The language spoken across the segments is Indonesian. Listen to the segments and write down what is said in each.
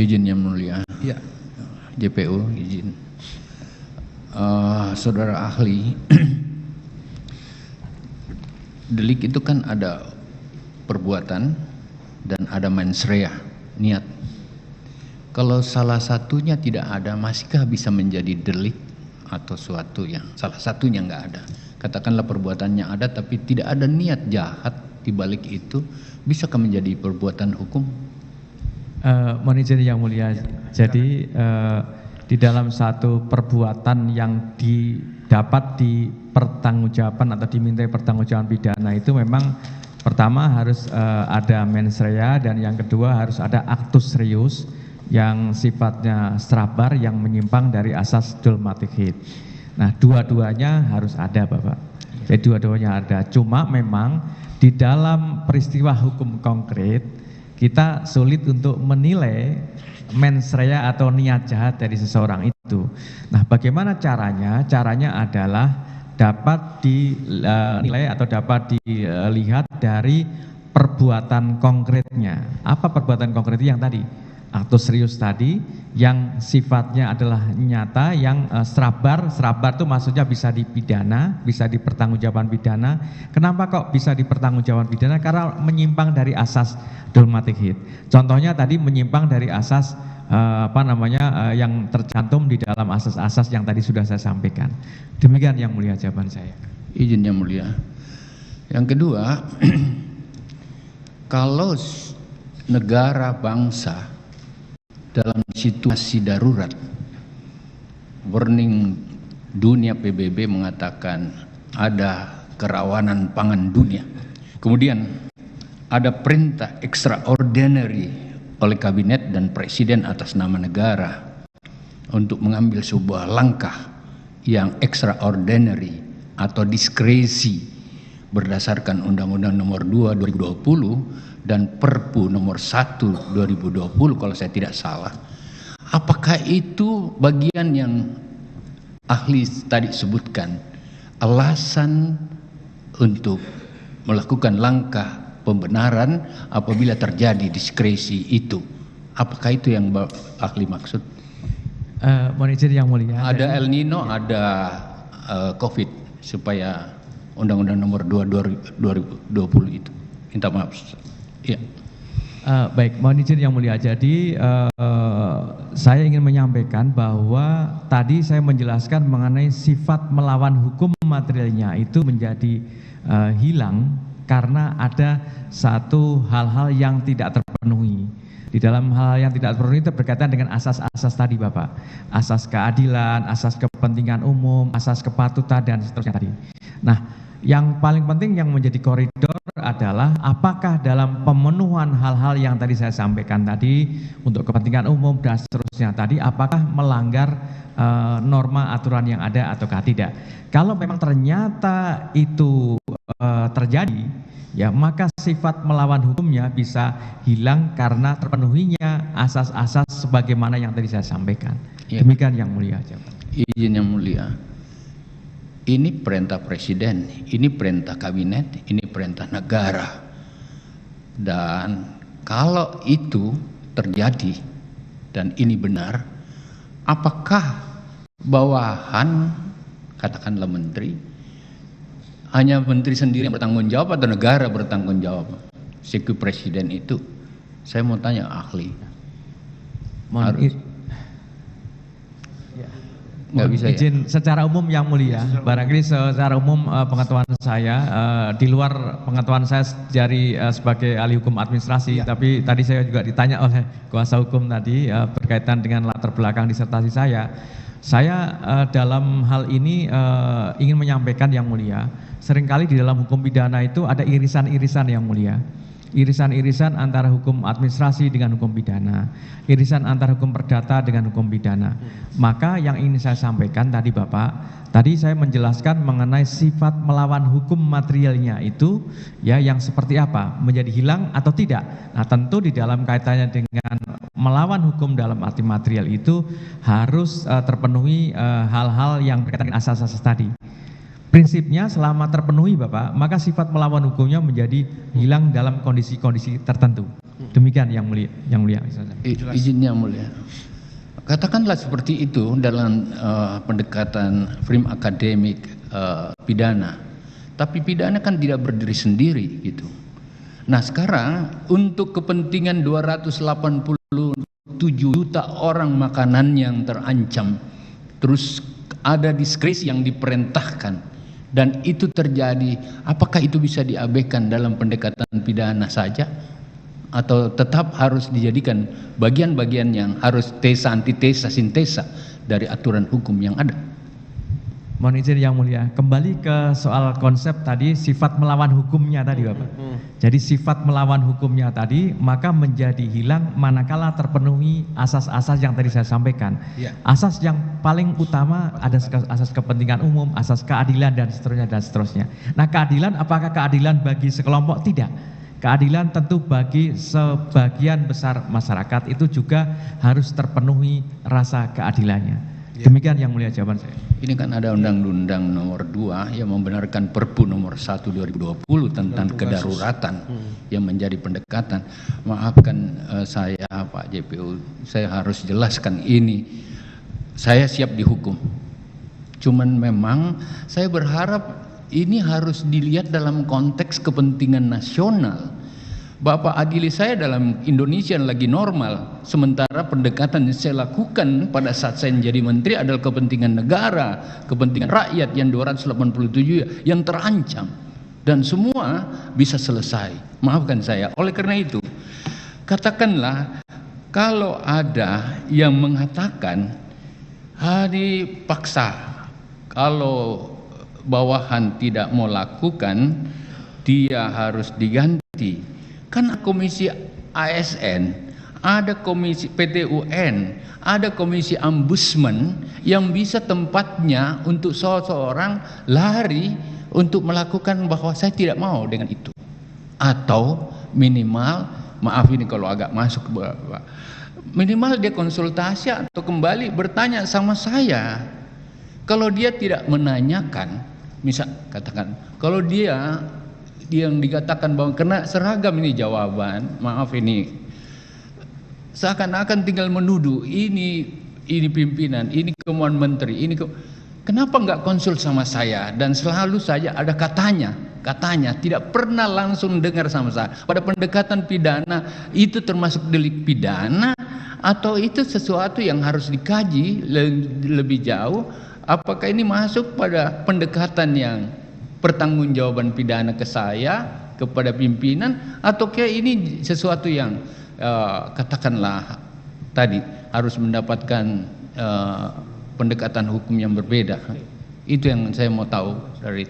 Izin yang mulia. Ya. JPU izin. Saudara ahli, delik itu kan ada perbuatan dan ada mens rea, niat. Kalau salah satunya tidak ada, masihkah bisa menjadi delik atau suatu yang salah satunya nggak ada? Katakanlah perbuatannya ada tapi tidak ada niat jahat di balik itu, bisakah menjadi perbuatan hukum? Mohon izin yang mulia. Jadi di dalam satu perbuatan yang dapat dipertanggungjawaban atau dimintai pertanggungjawaban pidana itu memang pertama harus ada mens rea dan yang kedua harus ada actus reus yang sifatnya strabar yang menyimpang dari asas dulmatic hit. Nah, dua-duanya harus ada, Bapak. Jadi dua-duanya ada. Cuma memang di dalam peristiwa hukum konkret kita sulit untuk menilai mens rea atau niat jahat dari seseorang itu. Nah, bagaimana caranya? Caranya adalah dapat dinilai atau dapat dilihat dari perbuatan konkretnya. Apa perbuatan konkret yang tadi? Actus reus tadi yang sifatnya adalah nyata, yang strabar itu maksudnya bisa dipidana, bisa dipertanggungjawabkan pidana. Kenapa kok bisa dipertanggungjawabkan pidana? Karena menyimpang dari asas dulmatic hit. Contohnya tadi menyimpang dari asas yang tercantum di dalam asas-asas yang tadi sudah saya sampaikan. Demikian yang mulia jawaban saya. Izin yang mulia. Yang kedua, kalau negara bangsa dalam situasi darurat, warning dunia PBB mengatakan ada kerawanan pangan dunia. Kemudian ada perintah extraordinary oleh kabinet dan presiden atas nama negara untuk mengambil sebuah langkah yang extraordinary atau diskresi berdasarkan Undang-Undang Nomor 2 2020 dan Perpu Nomor 1 2020 kalau saya tidak salah. Apakah itu bagian yang ahli tadi sebutkan alasan untuk melakukan langkah pembenaran apabila terjadi diskresi itu? Apakah itu yang ahli maksud? Mohon izin yang mulia. Ada El Nino, ada COVID supaya Undang-Undang Nomor 2 2020 itu. Minta maaf. Ya. Baik, mohon izin yang mulia. Jadi saya ingin menyampaikan bahwa tadi saya menjelaskan mengenai sifat melawan hukum materialnya itu menjadi hilang karena ada satu hal-hal yang tidak terpenuhi. Di dalam hal yang tidak terpenuhi itu berkaitan dengan asas-asas tadi, Bapak. Asas keadilan, asas kepentingan umum, asas kepatutan dan seterusnya tadi. Nah, yang paling penting yang menjadi koridor adalah apakah dalam pemenuhan hal-hal yang tadi saya sampaikan tadi untuk kepentingan umum dan seterusnya tadi, apakah melanggar norma aturan yang ada ataukah tidak. Kalau memang ternyata itu terjadi, ya maka sifat melawan hukumnya bisa hilang karena terpenuhinya asas-asas sebagaimana yang tadi saya sampaikan. Ya. Demikian yang mulia. Izin yang mulia. Ini perintah presiden, ini perintah kabinet, ini perintah negara. Dan kalau itu terjadi dan ini benar, apakah bawahan, katakanlah menteri, hanya menteri sendiri yang bertanggung jawab atau negara bertanggung jawab? Seku presiden itu, saya mau tanya ahli. Nggak bisa izin ya? Secara umum yang mulia, barangkali secara umum pengetahuan saya di luar pengetahuan saya dari sebagai ahli hukum administrasi, tapi tadi saya juga ditanya oleh kuasa hukum tadi berkaitan dengan latar belakang disertasi saya dalam hal ini ingin menyampaikan yang mulia, seringkali di dalam hukum pidana itu ada irisan-irisan yang mulia. Irisan-irisan antara hukum administrasi dengan hukum pidana, irisan antara hukum perdata dengan hukum pidana. Maka yang ingin saya sampaikan tadi Bapak, tadi saya menjelaskan mengenai sifat melawan hukum materialnya itu, ya yang seperti apa, menjadi hilang atau tidak. Nah tentu di dalam kaitannya dengan melawan hukum dalam arti material itu harus terpenuhi hal-hal yang berkaitan dengan asas-asas tadi. Prinsipnya selama terpenuhi Bapak, maka sifat melawan hukumnya menjadi hilang dalam kondisi-kondisi tertentu. Demikian yang mulia, Izin yang mulia. Katakanlah seperti itu dalam pendekatan frame akademik pidana. Tapi pidana kan tidak berdiri sendiri gitu. Nah sekarang untuk kepentingan 287 juta orang makanan yang terancam, terus ada diskresi yang diperintahkan, dan itu terjadi, apakah itu bisa diabaikan dalam pendekatan pidana saja? Atau tetap harus dijadikan bagian-bagian yang harus tesa, antitesa, sintesa dari aturan hukum yang ada? Mohon izin yang mulia, kembali ke soal konsep tadi sifat melawan hukumnya tadi Bapak. Jadi sifat melawan hukumnya tadi maka menjadi hilang manakala terpenuhi asas-asas yang tadi saya sampaikan. Ya. Asas yang paling utama ada asas kepentingan umum, asas keadilan dan seterusnya. Nah keadilan apakah keadilan bagi sekelompok? Tidak. Keadilan tentu bagi sebagian besar masyarakat itu juga harus terpenuhi rasa keadilannya. Demikian yang mulia jawaban saya. Ini kan ada Undang-Undang nomor 2 yang membenarkan Perpu nomor 1 2020 tentang kedaruratan yang menjadi pendekatan. Maafkan saya Pak JPU, saya harus jelaskan ini. Saya siap dihukum. Cuman memang saya berharap ini harus dilihat dalam konteks kepentingan nasional. Bapak adili saya dalam Indonesia yang lagi normal, sementara pendekatan yang saya lakukan pada saat saya menjadi menteri adalah kepentingan negara, kepentingan rakyat yang 287 yang terancam, dan semua bisa selesai. Maafkan saya. Oleh karena itu, katakanlah kalau ada yang mengatakan dipaksa, kalau bawahan tidak mau lakukan, dia harus diganti. Kan komisi ASN, ada komisi PT-UN, ada komisi ombudsman yang bisa tempatnya untuk seseorang lari untuk melakukan bahwa saya tidak mau dengan itu. Atau minimal, maaf ini kalau agak masuk, minimal dia konsultasi atau kembali bertanya sama saya. Kalau dia tidak menanyakan, misal katakan, kalau dia yang dikatakan bahwa kena seragam ini jawaban, maaf ini seakan-akan tinggal menuduh ini pimpinan, ini kemauan menteri, kenapa enggak konsul sama saya? Dan selalu saja ada katanya, tidak pernah langsung dengar sama saya. Pada pendekatan pidana itu termasuk delik pidana atau itu sesuatu yang harus dikaji lebih jauh? Apakah ini masuk pada pendekatan yang pertanggungjawaban pidana ke saya, kepada pimpinan, atau kayak ini sesuatu yang katakanlah tadi harus mendapatkan pendekatan hukum yang berbeda? Itu yang saya mau tahu dari.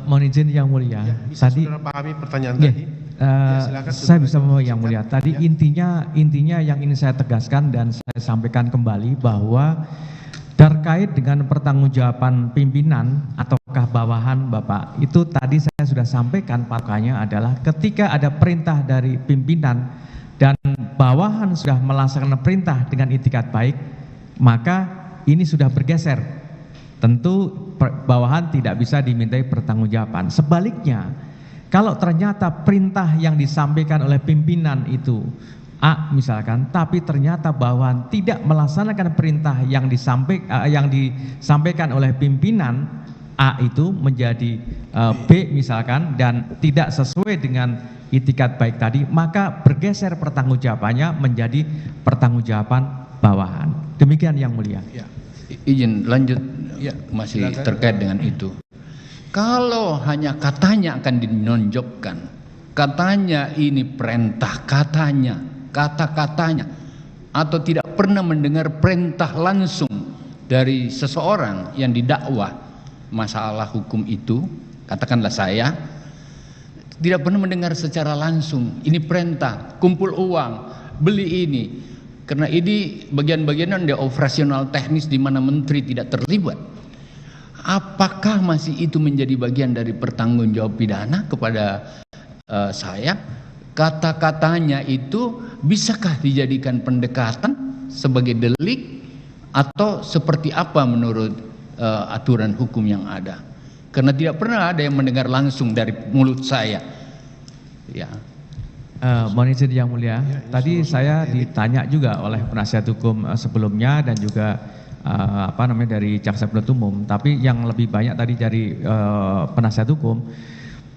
Mohon izin yang mulia. Bisa tadi saudara pahami pertanyaan tadi? Silakan, saya bisa memahami yang mulia. Tadi intinya yang ingin saya tegaskan dan saya sampaikan kembali bahwa terkait dengan pertanggungjawaban pimpinan ataukah bawahan Bapak, itu tadi saya sudah sampaikan pakainya adalah ketika ada perintah dari pimpinan dan bawahan sudah melaksanakan perintah dengan itikat baik, maka ini sudah bergeser. Tentu bawahan tidak bisa dimintai pertanggungjawaban. Sebaliknya, kalau ternyata perintah yang disampaikan oleh pimpinan itu A misalkan, tapi ternyata bawahan tidak melaksanakan perintah yang disampaikan oleh pimpinan A itu menjadi B misalkan, dan tidak sesuai dengan itikat baik tadi, maka bergeser pertanggungjawabannya menjadi pertanggungjawaban bawahan. Demikian yang mulia. Ya. Izin lanjut, ya, masih silakan. Terkait dengan itu. Kalau hanya katanya akan dinonjokkan, katanya ini perintah, katanya, kata-katanya, atau tidak pernah mendengar perintah langsung dari seseorang yang didakwa masalah hukum itu, katakanlah saya tidak pernah mendengar secara langsung ini perintah, kumpul uang, beli ini, karena ini bagian-bagian dari operasional teknis di mana menteri tidak terlibat. Apakah masih itu menjadi bagian dari pertanggungjawab pidana kepada saya? Kata-katanya itu bisakah dijadikan pendekatan sebagai delik atau seperti apa menurut aturan hukum yang ada? Karena tidak pernah ada yang mendengar langsung dari mulut saya. Ya. Mohon izin Yang Mulia, tadi saya ditanya juga oleh penasihat hukum sebelumnya dan juga dari jaksa penuntut umum, tapi yang lebih banyak tadi dari penasihat hukum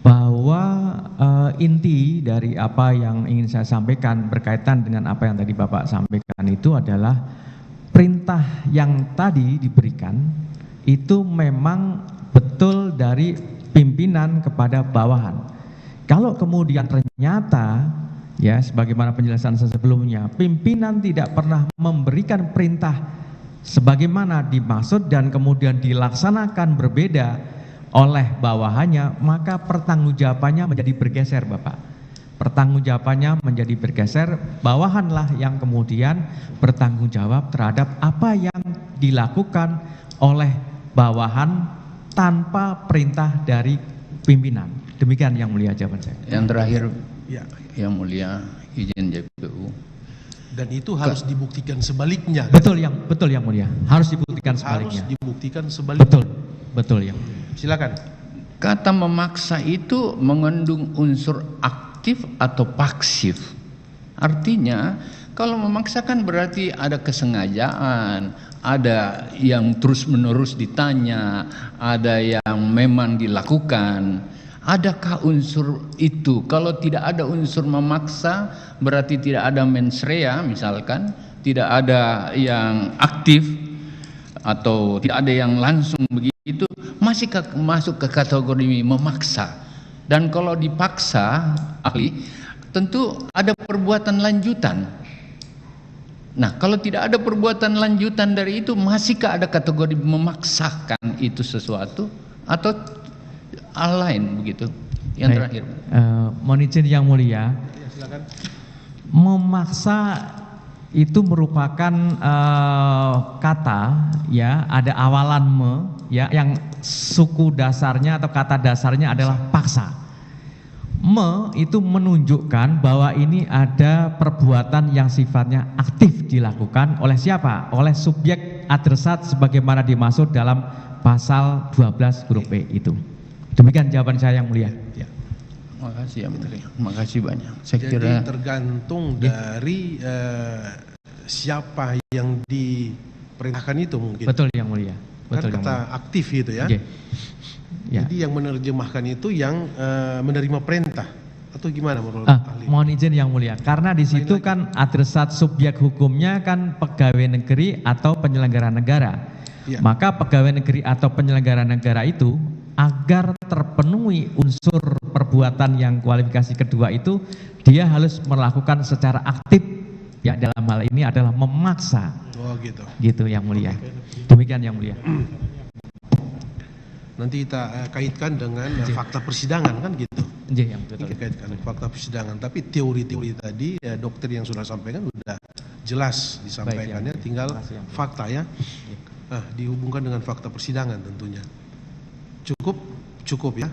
bahwa inti dari apa yang ingin saya sampaikan berkaitan dengan apa yang tadi Bapak sampaikan itu adalah perintah yang tadi diberikan itu memang betul dari pimpinan kepada bawahan. Kalau kemudian ternyata ya sebagaimana penjelasan saya sebelumnya, pimpinan tidak pernah memberikan perintah sebagaimana dimaksud dan kemudian dilaksanakan berbeda oleh bawahannya, maka pertanggungjawabannya menjadi bergeser, Bapak. Pertanggungjawabannya menjadi bergeser, bawahanlah yang kemudian bertanggung jawab terhadap apa yang dilakukan oleh bawahan tanpa perintah dari pimpinan. Demikian Yang Mulia jawaban saya. Yang terakhir, Ya. Yang Mulia, izin JPU. Dan itu harus dibuktikan sebaliknya. Betul Yang Mulia, harus dibuktikan sebaliknya. Harus dibuktikan sebaliknya. Betul Yang Mulia. Silakan. Kata memaksa itu mengandung unsur aktif atau pasif. Artinya kalau memaksakan berarti ada kesengajaan, ada yang terus-menerus ditanya, ada yang memang dilakukan. Adakah unsur itu? Kalau tidak ada unsur memaksa, berarti tidak ada mens rea misalkan, tidak ada yang aktif atau tidak ada yang langsung begitu, masih masuk ke kategori memaksa. Dan kalau dipaksa, ahli, tentu ada perbuatan lanjutan. Nah, kalau tidak ada perbuatan lanjutan dari itu, masihkah ada kategori memaksakan itu sesuatu atau hal lain begitu? Yang Baik. terakhir, Mohon izin Yang Mulia, Ya, silakan. memaksa itu merupakan kata ya, ada awalan ya, yang suku dasarnya atau kata dasarnya adalah paksa. Itu menunjukkan bahwa ini ada perbuatan yang sifatnya aktif dilakukan oleh siapa? Oleh subjek adresat sebagaimana dimaksud dalam pasal 12 huruf B itu. Demikian jawaban saya Yang Mulia. Ya. terima kasih Yang Mulia, terima kasih banyak. Saya Jadi kira tergantung dari siapa yang diperintahkan itu mungkin. Betul Yang Mulia. Betul Kan Yang kata Mulia. aktif itu ya. Oke. Ya. Jadi yang menerjemahkan itu yang menerima perintah atau gimana menurut ahli? Mohon izin Yang Mulia, karena di situ kan adresat subjek hukumnya kan pegawai negeri atau penyelenggara negara. Ya. Maka pegawai negeri atau penyelenggara negara itu agar terpenuhi unsur perbuatan yang kualifikasi kedua itu, dia harus melakukan secara aktif. Ya, dalam hal ini adalah memaksa. Oh gitu. Gitu Yang Mulia. Demikian Yang Mulia. Nanti kita kaitkan dengan fakta persidangan kan gitu. Iya, Yang betul. Kita kaitkan dengan fakta persidangan. Tapi teori-teori tadi dokter yang sudah sampaikan sudah jelas disampaikannya. Baik, Yang Mulia. Tinggal Terima kasih, Yang Mulia. fakta ya. Dihubungkan dengan fakta persidangan tentunya. Cukup ya.